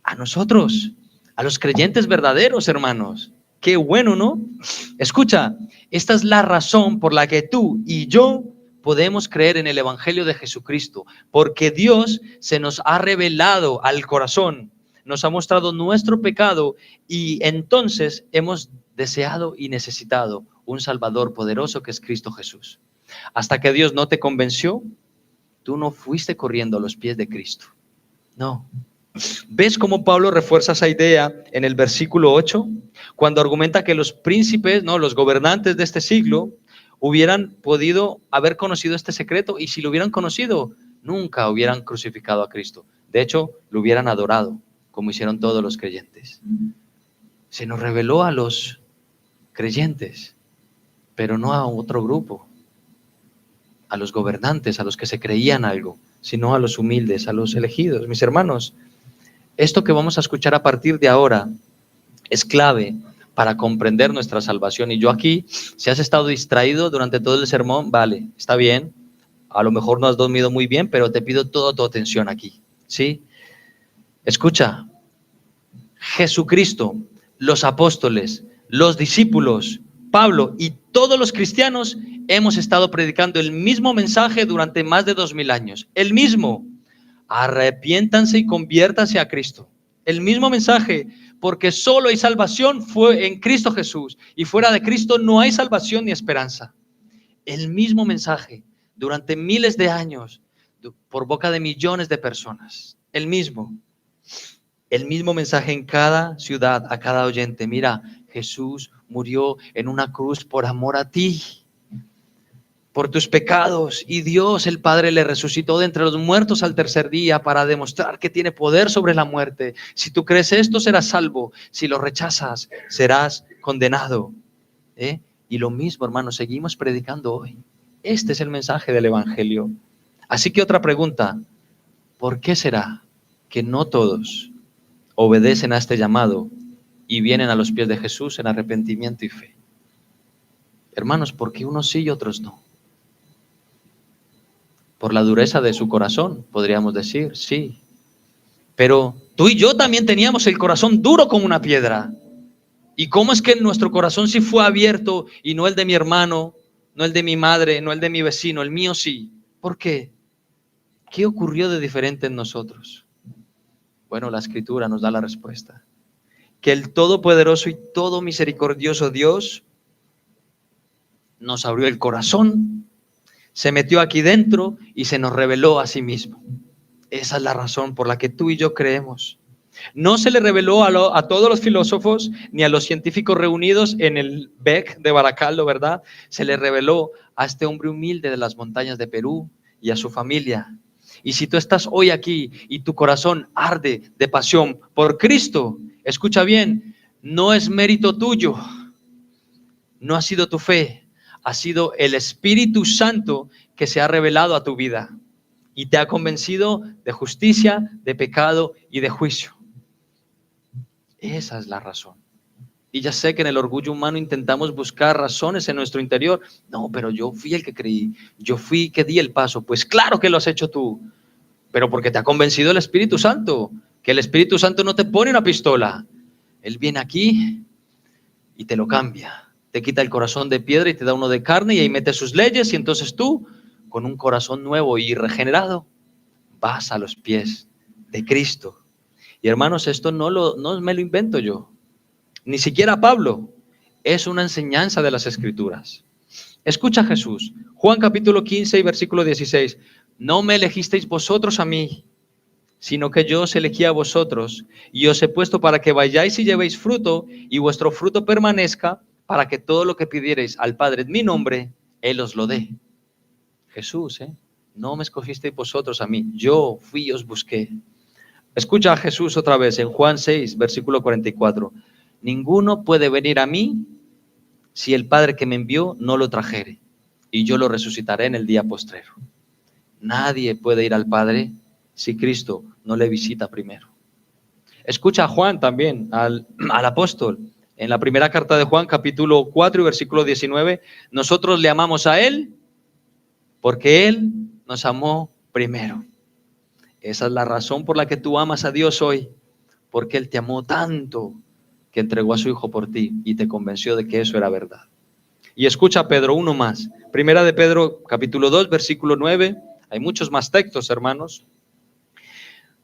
A nosotros, a los creyentes verdaderos, hermanos. Qué bueno, ¿no? Escucha, esta es la razón por la que tú y yo podemos creer en el Evangelio de Jesucristo, porque Dios se nos ha revelado al corazón, nos ha mostrado nuestro pecado y entonces hemos deseado y necesitado un Salvador poderoso que es Cristo Jesús. Hasta que Dios no te convenció, tú no fuiste corriendo a los pies de Cristo. No. ¿Ves cómo Pablo refuerza esa idea en el versículo 8? Cuando argumenta que los príncipes, no, los gobernantes de este siglo, hubieran podido haber conocido este secreto, y si lo hubieran conocido, nunca hubieran crucificado a Cristo. De hecho, lo hubieran adorado, como hicieron todos los creyentes. Se nos reveló a los creyentes, pero no a otro grupo, a los gobernantes, a los que se creían algo. sino a los humildes, a los elegidos. Mis hermanos, esto que vamos a escuchar a partir de ahora es clave para comprender nuestra salvación. Y yo aquí, si has estado distraído durante todo el sermón, vale, está bien, a lo mejor no has dormido muy bien, pero te pido toda tu atención aquí, ¿sí? Escucha, Jesucristo, los apóstoles, los discípulos, Pablo y todos los cristianos hemos estado predicando el mismo mensaje durante más de 2000 años. El mismo. Arrepiéntanse y conviértanse a Cristo. El mismo mensaje, porque solo hay salvación fue en Cristo Jesús. Y fuera de Cristo no hay salvación ni esperanza. El mismo mensaje durante miles de años, por boca de millones de personas. El mismo mensaje en cada ciudad, a cada oyente. Mira, Jesús murió en una cruz por amor a ti, por tus pecados, y Dios el Padre le resucitó de entre los muertos al tercer día para demostrar que tiene poder sobre la muerte. Si tú crees esto, serás salvo. Si lo rechazas, serás condenado. Y lo mismo, hermanos, seguimos predicando hoy. Este es el mensaje del Evangelio. Así que otra pregunta, ¿por qué será que no todos obedecen a este llamado y vienen a los pies de Jesús en arrepentimiento y fe? Hermanos, ¿por qué unos sí y otros no? Por la dureza de su corazón, podríamos decir, sí. Pero tú y yo también teníamos el corazón duro como una piedra. ¿Y cómo es que nuestro corazón sí fue abierto y no el de mi hermano, no el de mi madre, no el de mi vecino, el mío sí? ¿Por qué? ¿Qué ocurrió de diferente en nosotros? Bueno, la Escritura nos da la respuesta. Que el todopoderoso y todo misericordioso Dios nos abrió el corazón, se metió aquí dentro y se nos reveló a sí mismo. Esa es la razón por la que tú y yo creemos. No se le reveló a todos los filósofos ni a los científicos reunidos en el BEC de Baracaldo, ¿verdad? Se le reveló a este hombre humilde de las montañas de Perú y a su familia. Y si tú estás hoy aquí y tu corazón arde de pasión por Cristo, escucha bien, no es mérito tuyo, no ha sido tu fe, ha sido el Espíritu Santo que se ha revelado a tu vida y te ha convencido de justicia, de pecado y de juicio. Esa es la razón. Y ya sé que en el orgullo humano intentamos buscar razones en nuestro interior. No, pero yo fui el que creí, yo fui que di el paso. Pues claro que lo has hecho tú, pero porque te ha convencido el Espíritu Santo, que el Espíritu Santo no te pone una pistola. Él viene aquí y te lo cambia. Te quita el corazón de piedra y te da uno de carne y ahí mete sus leyes y entonces tú, con un corazón nuevo y regenerado, vas a los pies de Cristo. Y hermanos, esto no me lo invento yo, ni siquiera Pablo, es una enseñanza de las Escrituras. Escucha a Jesús, Juan capítulo 15 y versículo 16, no me elegisteis vosotros a mí, sino que yo os elegí a vosotros y os he puesto para que vayáis y llevéis fruto y vuestro fruto permanezca, para que todo lo que pidiereis al Padre en mi nombre, Él os lo dé. Jesús, no me escogisteis vosotros a mí, yo fui y os busqué. Escucha a Jesús otra vez en Juan 6, versículo 44. Ninguno puede venir a mí si el Padre que me envió no lo trajere, y yo lo resucitaré en el día postrero. Nadie puede ir al Padre si Cristo no le visita primero. Escucha a Juan también, al apóstol. En la primera carta de Juan, capítulo 4 y versículo 19, nosotros le amamos a Él porque Él nos amó primero. Esa es la razón por la que tú amas a Dios hoy, porque Él te amó tanto que entregó a su Hijo por ti y te convenció de que eso era verdad. Y escucha a Pedro, uno más. Primera de Pedro, capítulo 2, versículo 9. Hay muchos más textos, hermanos,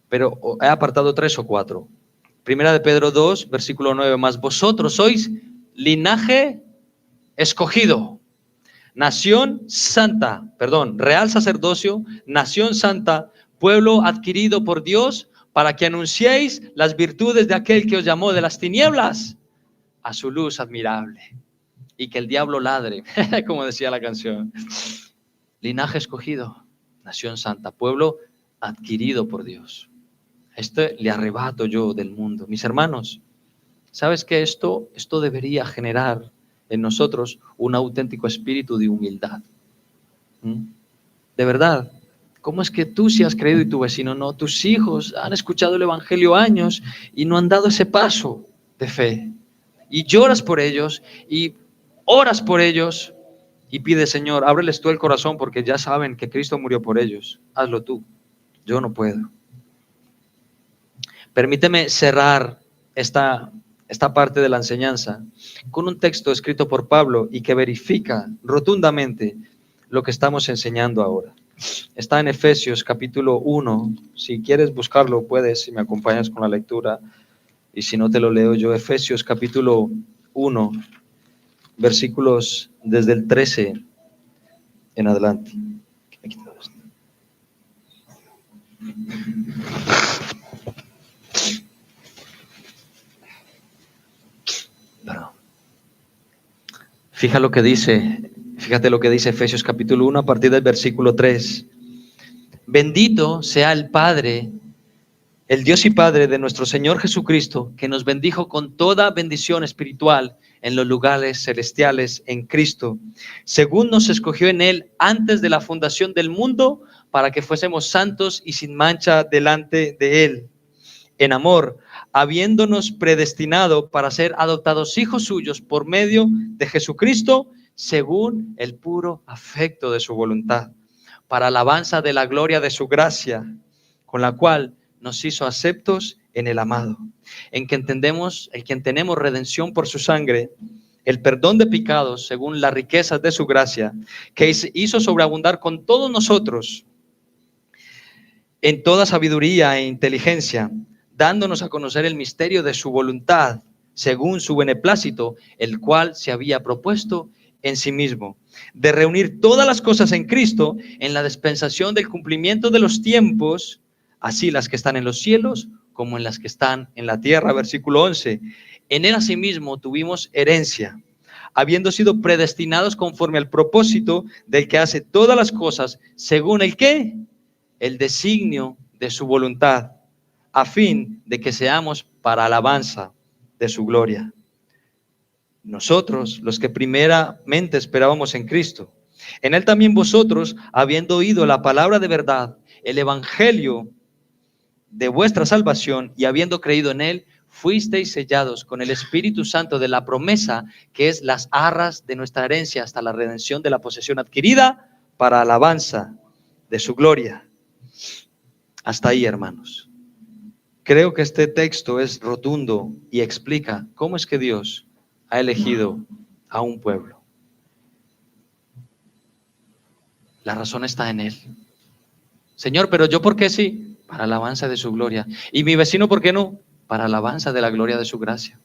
pero he apartado 3 o 4. Primera de Pedro 2, versículo 9 más. Vosotros sois linaje escogido, real sacerdocio, nación santa, pueblo adquirido por Dios, para que anunciéis las virtudes de aquel que os llamó de las tinieblas a su luz admirable. Y que el diablo ladre, como decía la canción. Linaje escogido, nación santa, pueblo adquirido por Dios. Le arrebato yo del mundo. Mis hermanos, ¿sabes qué? Esto debería generar en nosotros un auténtico espíritu de humildad. De verdad, ¿Cómo es que tú sí has creído y tu vecino no? Tus hijos han escuchado el evangelio años y no han dado ese paso de fe. Y lloras por ellos y oras por ellos y pides, Señor, ábreles tú el corazón porque ya saben que Cristo murió por ellos. Hazlo tú. Yo no puedo. Permíteme cerrar esta parte de la enseñanza con un texto escrito por Pablo y que verifica rotundamente lo que estamos enseñando ahora. Está en Efesios capítulo 1. Si quieres buscarlo, puedes, si me acompañas con la lectura. Y si no, te lo leo yo. Efesios capítulo 1, versículos desde el 13 en adelante. Fíjate lo que dice Efesios capítulo 1 a partir del versículo 3. Bendito sea el Padre, el Dios y Padre de nuestro Señor Jesucristo, que nos bendijo con toda bendición espiritual en los lugares celestiales en Cristo, según nos escogió en Él antes de la fundación del mundo, para que fuésemos santos y sin mancha delante de Él. En amor, habiéndonos predestinado para ser adoptados hijos suyos por medio de Jesucristo, según el puro afecto de su voluntad, para alabanza de la gloria de su gracia, con la cual nos hizo aceptos en el amado, en quien tenemos redención por su sangre, el perdón de pecados según las riquezas de su gracia, que hizo sobreabundar con todos nosotros en toda sabiduría e inteligencia, dándonos a conocer el misterio de su voluntad, según su beneplácito, el cual se había propuesto en sí mismo, de reunir todas las cosas en Cristo, en la dispensación del cumplimiento de los tiempos, así las que están en los cielos como en las que están en la tierra. Versículo 11. En él asimismo tuvimos herencia, habiendo sido predestinados conforme al propósito del que hace todas las cosas, según el ¿qué? El designio de su voluntad, a fin de que seamos para alabanza de su gloria. Nosotros, los que primeramente esperábamos en Cristo, en Él también vosotros, habiendo oído la palabra de verdad, el evangelio de vuestra salvación, y habiendo creído en Él, fuisteis sellados con el Espíritu Santo de la promesa, que es las arras de nuestra herencia hasta la redención de la posesión adquirida para alabanza de su gloria. Hasta ahí, hermanos. Creo que este texto es rotundo y explica cómo es que Dios ha elegido a un pueblo. La razón está en Él. Señor, pero yo ¿por qué sí? Para alabanza de su gloria. ¿Y mi vecino por qué no? Para alabanza de la gloria de su gracia,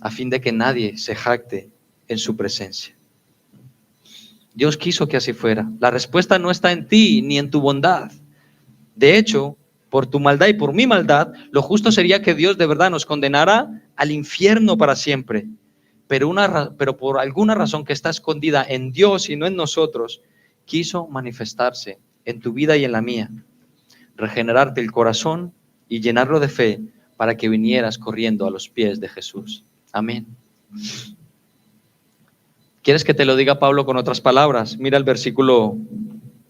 a fin de que nadie se jacte en su presencia. Dios quiso que así fuera. La respuesta no está en ti ni en tu bondad. De hecho, por tu maldad y por mi maldad, lo justo sería que Dios de verdad nos condenara al infierno para siempre. Pero por alguna razón que está escondida en Dios y no en nosotros, quiso manifestarse en tu vida y en la mía, regenerarte el corazón y llenarlo de fe para que vinieras corriendo a los pies de Jesús. Amén. ¿Quieres que te lo diga Pablo con otras palabras? Mira el versículo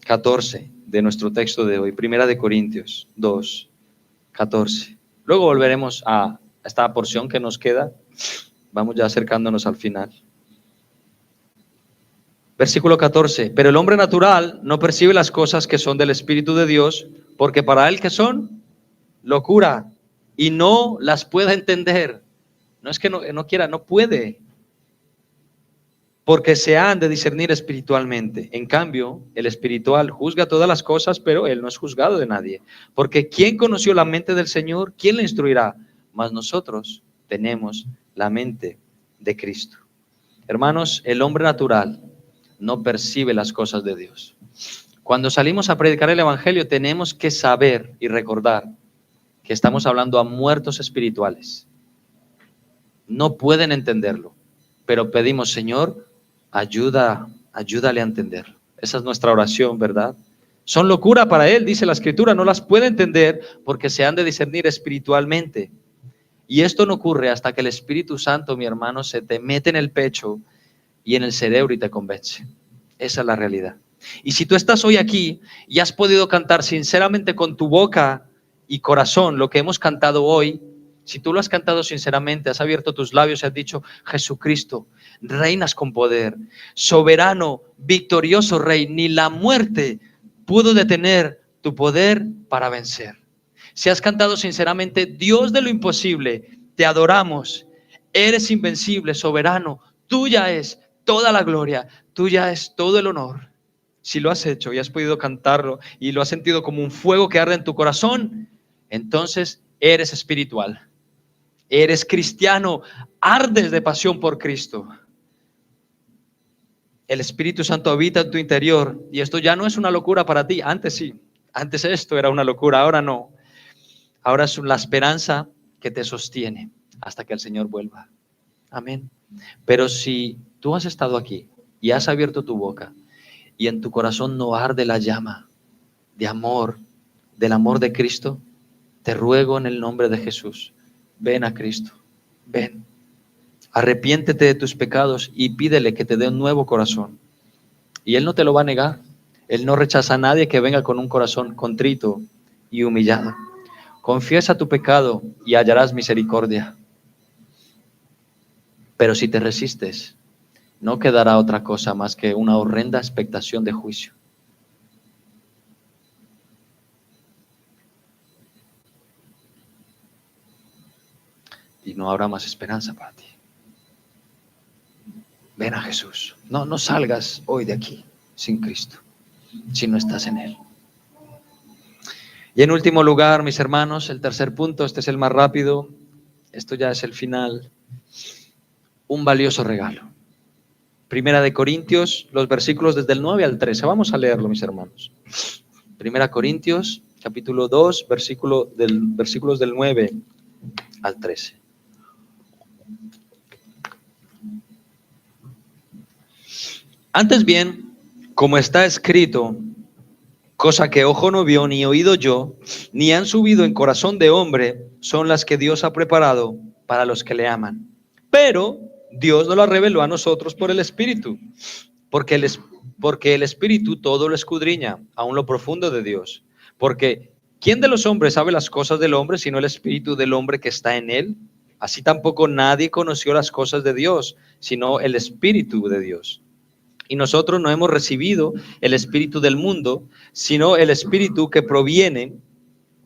14 de nuestro texto de hoy, Primera de Corintios 2, 14. Luego volveremos a esta porción que nos queda. Vamos ya acercándonos al final. Versículo 14. Pero el hombre natural no percibe las cosas que son del Espíritu de Dios, porque para él que son locura y no las puede entender. No es que no quiera, no puede. Porque se han de discernir espiritualmente. En cambio, el espiritual juzga todas las cosas, pero él no es juzgado de nadie. Porque ¿quién conoció la mente del Señor? ¿Quién le instruirá? Mas nosotros tenemos la mente de Cristo. Hermanos, el hombre natural no percibe las cosas de Dios. Cuando salimos a predicar el evangelio, tenemos que saber y recordar que estamos hablando a muertos espirituales. No pueden entenderlo, pero pedimos, Señor, ayúdale a entenderlo. Esa es nuestra oración, ¿verdad? Son locura para él, dice la Escritura, no las puede entender porque se han de discernir espiritualmente. Y esto no ocurre hasta que el Espíritu Santo, mi hermano, se te mete en el pecho y en el cerebro y te convence. Esa es la realidad. Y si tú estás hoy aquí y has podido cantar sinceramente con tu boca y corazón lo que hemos cantado hoy, si tú lo has cantado sinceramente, has abierto tus labios y has dicho: Jesucristo, reinas con poder, soberano, victorioso Rey, ni la muerte pudo detener tu poder para vencer. Si has cantado sinceramente: Dios de lo imposible, te adoramos, eres invencible, soberano, tuya es toda la gloria, tuya es todo el honor. Si lo has hecho y has podido cantarlo y lo has sentido como un fuego que arde en tu corazón, entonces eres espiritual, eres cristiano, ardes de pasión por Cristo. El Espíritu Santo habita en tu interior y esto ya no es una locura para ti. Antes sí, antes esto era una locura, ahora no. Ahora es la esperanza que te sostiene hasta que el Señor vuelva. Amén. Pero si tú has estado aquí y has abierto tu boca y en tu corazón no arde la llama de amor, del amor de Cristo, te ruego en el nombre de Jesús, ven a Cristo, ven. Arrepiéntete de tus pecados y pídele que te dé un nuevo corazón. Y Él no te lo va a negar. Él no rechaza a nadie que venga con un corazón contrito y humillado. Confiesa tu pecado y hallarás misericordia. Pero si te resistes, no quedará otra cosa más que una horrenda expectación de juicio. Y no habrá más esperanza para ti. Ven a Jesús. No salgas hoy de aquí sin Cristo, si no estás en Él. Y en último lugar, mis hermanos, el tercer punto, este es el más rápido, esto ya es el final, un valioso regalo. Primera de Corintios, los versículos desde el 9 al 13. Vamos a leerlo, mis hermanos. Primera Corintios, capítulo 2, versículos del 9 al 13. Antes bien, como está escrito, cosa que ojo no vio, ni oído yo, ni han subido en corazón de hombre, son las que Dios ha preparado para los que le aman. Pero Dios nos las reveló a nosotros por el Espíritu, porque el Espíritu todo lo escudriña, aun lo profundo de Dios. Porque ¿quién de los hombres sabe las cosas del hombre, sino el Espíritu del hombre que está en él? Así tampoco nadie conoció las cosas de Dios, sino el Espíritu de Dios. Y nosotros no hemos recibido el espíritu del mundo, sino el espíritu que proviene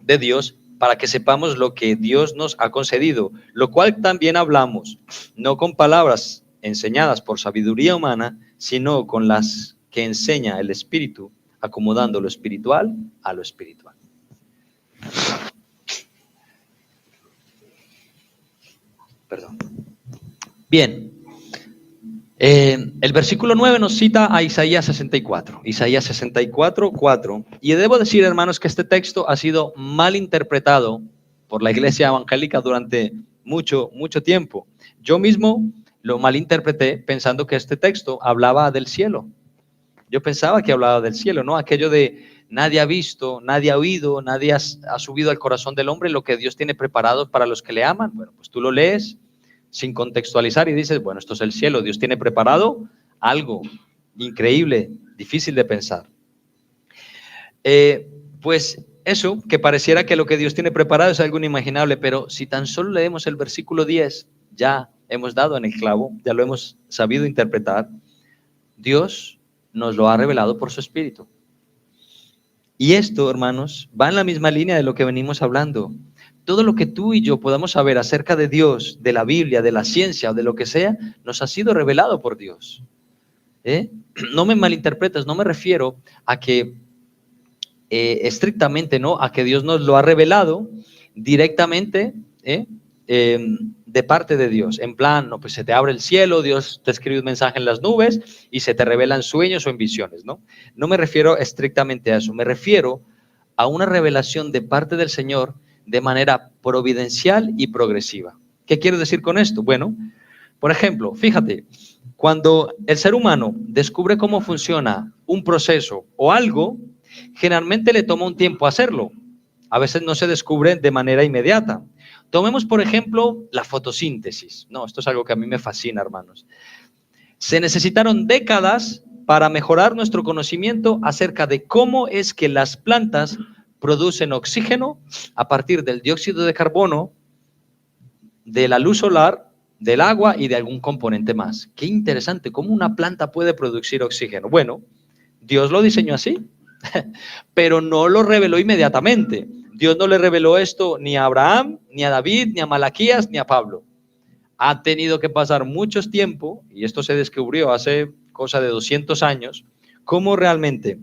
de Dios, para que sepamos lo que Dios nos ha concedido, lo cual también hablamos, no con palabras enseñadas por sabiduría humana, sino con las que enseña el Espíritu, acomodando lo espiritual a lo espiritual. Perdón. Bien. El versículo 9 nos cita a Isaías 64, Isaías 64, 4. Y debo decir, hermanos, que este texto ha sido mal interpretado por la iglesia evangélica durante mucho tiempo. Yo mismo lo malinterpreté pensando que este texto hablaba del cielo. Yo pensaba que hablaba del cielo, ¿no? Aquello de nadie ha visto, nadie ha oído, nadie ha subido al corazón del hombre lo que Dios tiene preparado para los que le aman. Bueno, pues tú lo lees sin contextualizar y dices, bueno, esto es el cielo, Dios tiene preparado algo increíble, difícil de pensar. Pues eso, que pareciera que lo que Dios tiene preparado es algo inimaginable, pero si tan solo leemos el versículo 10, ya hemos dado en el clavo, ya lo hemos sabido interpretar. Dios nos lo ha revelado por su Espíritu. Y esto, hermanos, va en la misma línea de lo que venimos hablando. Todo lo que tú y yo podamos saber acerca de Dios, de la Biblia, de la ciencia o de lo que sea, nos ha sido revelado por Dios. No me malinterpretes, no me refiero a que estrictamente, ¿no? A que Dios nos lo ha revelado directamente, de parte de Dios. En plan, no, pues se te abre el cielo, Dios te escribe un mensaje en las nubes y se te revela en sueños o en visiones, ¿no? No me refiero estrictamente a eso, me refiero a una revelación de parte del Señor de manera providencial y progresiva. ¿Qué quiero decir con esto? Bueno, por ejemplo, fíjate, cuando el ser humano descubre cómo funciona un proceso o algo, generalmente le toma un tiempo hacerlo. A veces no se descubre de manera inmediata. Tomemos, por ejemplo, la fotosíntesis. No, esto es algo que a mí me fascina, hermanos. Se necesitaron décadas para mejorar nuestro conocimiento acerca de cómo es que las plantas producen oxígeno a partir del dióxido de carbono, de la luz solar, del agua y de algún componente más. Qué interesante, cómo una planta puede producir oxígeno. Bueno, Dios lo diseñó así, pero no lo reveló inmediatamente. Dios no le reveló esto ni a Abraham, ni a David, ni a Malaquías, ni a Pablo. Ha tenido que pasar mucho tiempo, y esto se descubrió hace cosa de 200 años, cómo realmente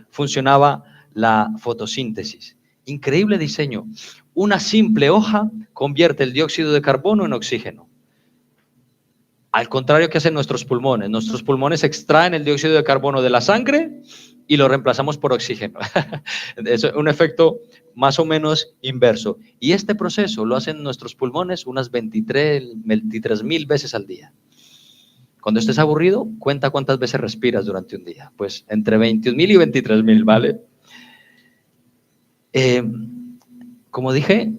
funcionaba la fotosíntesis. Increíble diseño. Una simple hoja convierte el dióxido de carbono en oxígeno. Al contrario que hacen nuestros pulmones extraen el dióxido de carbono de la sangre y lo reemplazamos por oxígeno. Es un efecto más o menos inverso. Y este proceso lo hacen nuestros pulmones unas 23,000 veces al día. Cuando estés aburrido, cuenta cuántas veces respiras durante un día. Pues entre 21,000 y 23,000, ¿vale? Como dije,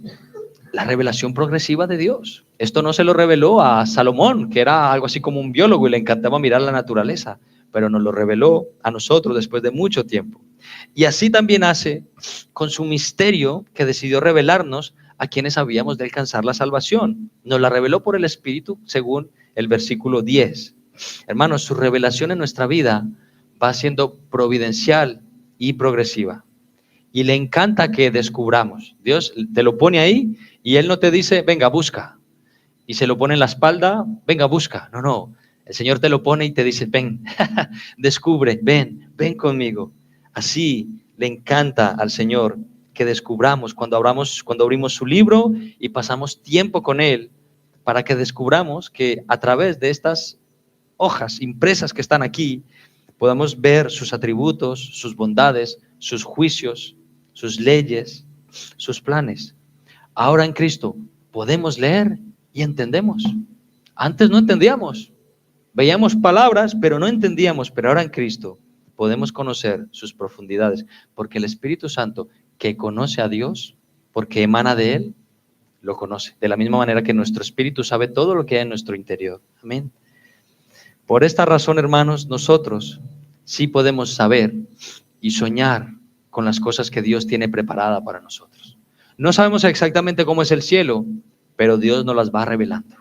la revelación progresiva de Dios. Esto no se lo reveló a Salomón, que era algo así como un biólogo y le encantaba mirar la naturaleza, pero nos lo reveló a nosotros después de mucho tiempo. Y así también hace con su misterio que decidió revelarnos a quienes habíamos de alcanzar la salvación. Nos la reveló por el Espíritu según el versículo 10. Hermanos, su revelación en nuestra vida va siendo providencial y progresiva. Y le encanta que descubramos. Dios te lo pone ahí y Él no te dice, venga, busca. Y se lo pone en la espalda, venga, busca. No, no. El Señor te lo pone y te dice, ven, descubre, ven conmigo. Así le encanta al Señor que descubramos cuando abrimos su libro y pasamos tiempo con Él para que descubramos que a través de estas hojas impresas que están aquí, podamos ver sus atributos, sus bondades, sus juicios, sus leyes, sus planes. Ahora en Cristo podemos leer y entendemos. Antes no entendíamos. Veíamos palabras, pero no entendíamos. Pero ahora en Cristo podemos conocer sus profundidades. Porque el Espíritu Santo, que conoce a Dios, porque emana de Él, lo conoce. De la misma manera que nuestro espíritu sabe todo lo que hay en nuestro interior. Amén. Por esta razón, hermanos, nosotros sí podemos saber y soñar con las cosas que Dios tiene preparada para nosotros. No sabemos exactamente cómo es el cielo, pero Dios nos las va revelando.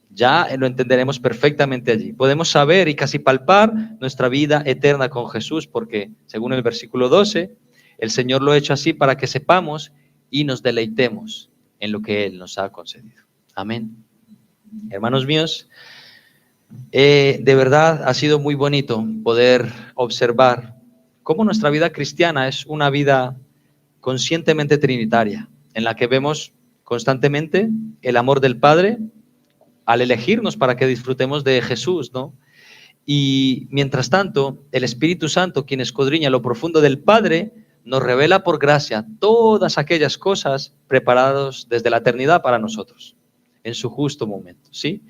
Ya lo entenderemos perfectamente allí. Podemos saber y casi palpar nuestra vida eterna con Jesús, porque según el versículo 12, el Señor lo ha hecho así para que sepamos y nos deleitemos en lo que Él nos ha concedido. Amén. Hermanos míos, de verdad ha sido muy bonito poder observar cómo nuestra vida cristiana es una vida conscientemente trinitaria, en la que vemos constantemente el amor del Padre al elegirnos para que disfrutemos de Jesús, ¿no? Y mientras tanto, el Espíritu Santo, quien escudriña lo profundo del Padre, nos revela por gracia todas aquellas cosas preparadas desde la eternidad para nosotros, en su justo momento, ¿sí?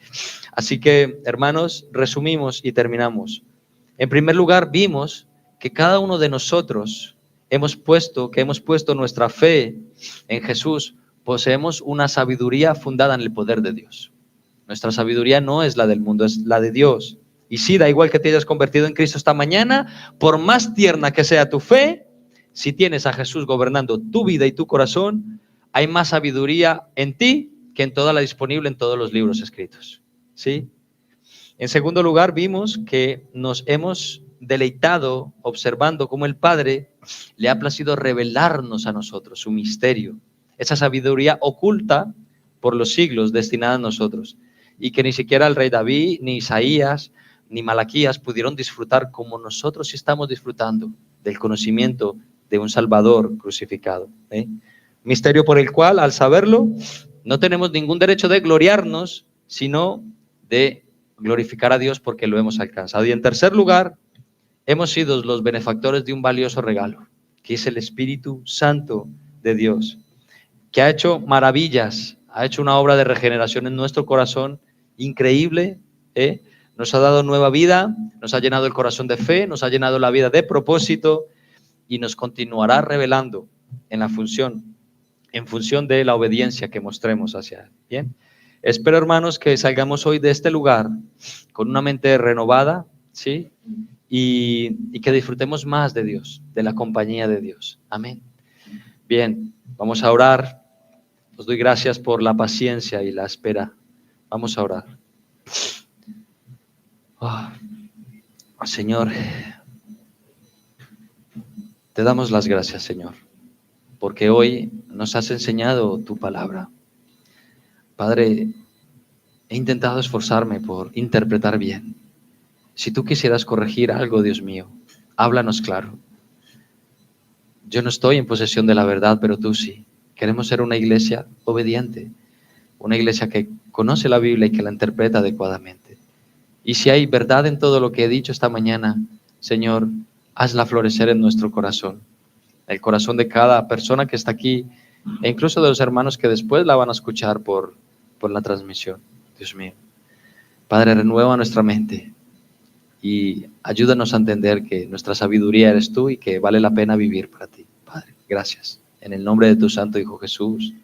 Así que, hermanos, resumimos y terminamos. En primer lugar, vimos que cada uno de nosotros hemos puesto nuestra fe en Jesús, poseemos una sabiduría fundada en el poder de Dios. Nuestra sabiduría no es la del mundo, es la de Dios. Y sí, da igual que te hayas convertido en Cristo esta mañana, por más tierna que sea tu fe, si tienes a Jesús gobernando tu vida y tu corazón, hay más sabiduría en ti que en toda la disponible en todos los libros escritos. ¿Sí? En segundo lugar, vimos que nos hemos deleitado observando cómo el Padre le ha placido revelarnos a nosotros su misterio, esa sabiduría oculta por los siglos destinada a nosotros, y que ni siquiera el rey David, ni Isaías, ni Malaquías pudieron disfrutar como nosotros sí estamos disfrutando del conocimiento de un Salvador crucificado. Misterio por el cual, al saberlo, no tenemos ningún derecho de gloriarnos, sino de glorificar a Dios porque lo hemos alcanzado. Y en tercer lugar, hemos sido los benefactores de un valioso regalo, que es el Espíritu Santo de Dios, que ha hecho maravillas, ha hecho una obra de regeneración en nuestro corazón increíble, nos ha dado nueva vida, nos ha llenado el corazón de fe, nos ha llenado la vida de propósito y nos continuará revelando en función de la obediencia que mostremos hacia Él. Bien, espero, hermanos, que salgamos hoy de este lugar con una mente renovada, ¿sí? Y que disfrutemos más de Dios, de la compañía de Dios. Amén. Bien, vamos a orar. Os doy gracias por la paciencia y la espera. Vamos a orar. Oh, Señor, te damos las gracias, Señor, porque hoy nos has enseñado tu palabra. Padre, he intentado esforzarme por interpretar bien. Si tú quisieras corregir algo, Dios mío, háblanos claro. Yo no estoy en posesión de la verdad, pero tú sí. Queremos ser una iglesia obediente, una iglesia que conoce la Biblia y que la interpreta adecuadamente. Y si hay verdad en todo lo que he dicho esta mañana, Señor, hazla florecer en nuestro corazón, el corazón de cada persona que está aquí, e incluso de los hermanos que después la van a escuchar por la transmisión. Dios mío, Padre, renueva nuestra mente y ayúdanos a entender que nuestra sabiduría eres tú y que vale la pena vivir para ti. Padre, gracias. En el nombre de tu Santo Hijo Jesús.